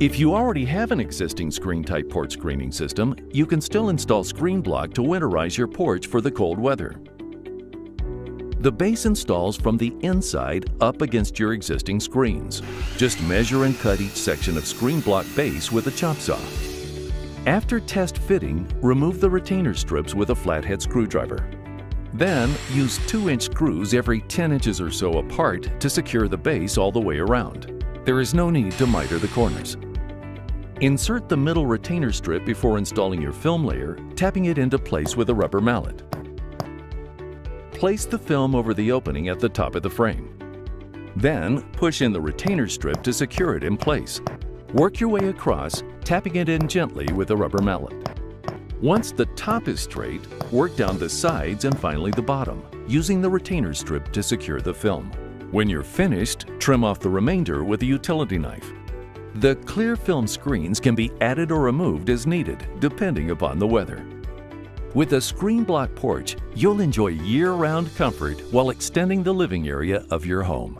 If you already have an existing screen-type porch screening system, you can still install screen block to winterize your porch for the cold weather. The base installs from the inside up against your existing screens. Just measure and cut each section of screen block base with a chop saw. After test fitting, remove the retainer strips with a flathead screwdriver. Then, use 2-inch screws every 10 inches or so apart to secure the base all the way around. There is no need to miter the corners. Insert the middle retainer strip before installing your film layer, tapping it into place with a rubber mallet. Place the film over the opening at the top of the frame. Then, push in the retainer strip to secure it in place. Work your way across, tapping it in gently with a rubber mallet. Once the top is straight, work down the sides and finally the bottom, using the retainer strip to secure the film. When you're finished, trim off the remainder with a utility knife. The clear film screens can be added or removed as needed, depending upon the weather. With a screen block porch, you'll enjoy year-round comfort while extending the living area of your home.